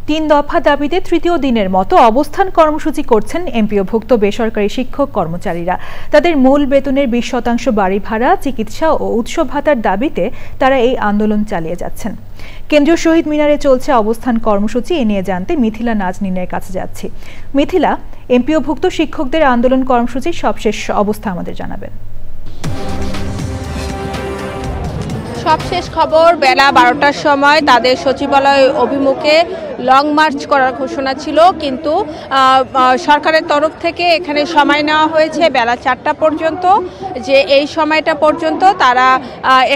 তিন দফা দাবিতে তৃতীয় দিনের মতো অবস্থান কর্মসূচি করছেন এমপিওভুক্ত বেসরকারি শিক্ষক কর্মচারীরা। তাদের মূল বেতনের 20% বাড়ি ভাড়া, চিকিৎসা ও উৎসব ভাতার দাবিতে তারা এই আন্দোলন চালিয়ে যাচ্ছেন। কেন্দ্রীয় শহীদ মিনারে চলছে অবস্থান কর্মসূচি। এ নিয়ে জানতে মিথিলা নাজনীনের কাছে যাচ্ছি। মিথিলা, এমপিওভুক্ত শিক্ষকদের আন্দোলন কর্মসূচির সবশেষ অবস্থা আমাদের জানাবেন। সবশেষ খবর, বেলা 12টার সময় তাদের সচিবালয় অভিমুখে লং মার্চ করার ঘোষণা ছিল, কিন্তু সরকারের তরফ থেকে এখানে সময় নেওয়া হয়েছে বেলা 4টা পর্যন্ত, যে এই সময়টা পর্যন্ত তারা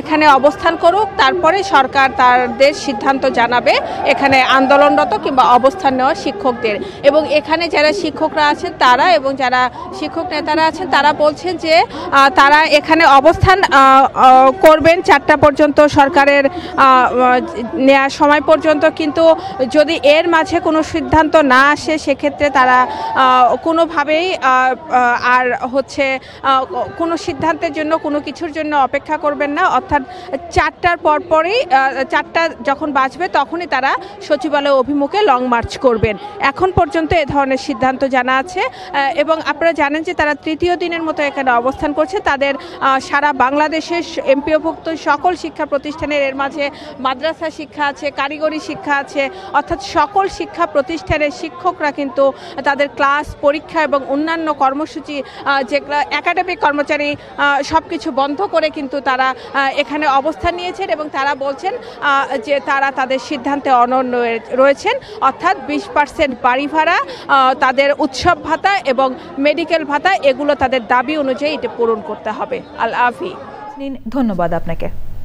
এখানে অবস্থান করুক, তারপরে সরকার তাদের সিদ্ধান্ত জানাবে এখানে আন্দোলনরত কিংবা অবস্থান নেওয়া শিক্ষকদের। এবং এখানে যারা শিক্ষকরা আছেন তারা এবং যারা শিক্ষক নেতারা আছেন তারা বলছেন যে তারা এখানে অবস্থান করবেন 4টা পর্যন্ত, সরকারের নেওয়া সময় পর্যন্ত। কিন্তু যদি এর মাঝে কোনো সিদ্ধান্ত না আসে সেক্ষেত্রে তারা কোনোভাবেই আর কোনো সিদ্ধান্তের জন্য কোনো কিছুর জন্য অপেক্ষা করবেন না। অর্থাৎ 4টার পরপরই 4টা যখন বাজবে তখনই তারা সচিবালয় অভিমুখে লং মার্চ করবেন। এখন পর্যন্ত এ ধরনের সিদ্ধান্ত জানা আছে। এবং আপনারা জানেন যে তারা তৃতীয় দিনের মতো এখানে অবস্থান করছে। তাদের সারা বাংলাদেশের এমপিওভুক্ত সকল শিক্ষা প্রতিষ্ঠানের, এর মাঝে মাদ্রাসা শিক্ষা আছে, কারিগরি শিক্ষা আছে, অর্থাৎ সকল শিক্ষা প্রতিষ্ঠানের শিক্ষকরা কিন্তু তাদের ক্লাস, পরীক্ষা এবং অন্যান্য কর্মসূচি, যেগুলো একাডেমিক কর্মচারী, সব কিছু বন্ধ করে কিন্তু তারা এখানে অবস্থান নিয়েছেন। এবং তারা বলছেন যে তারা তাদের সিদ্ধান্তে অনন্য রয়েছেন, অর্থাৎ 20% বাড়ি ভাড়া, তাদের উৎসব ভাতা এবং মেডিকেল ভাতা, এগুলো তাদের দাবি অনুযায়ী এটা পূরণ করতে হবে। আল আফি, ধন্যবাদ আপনাকে।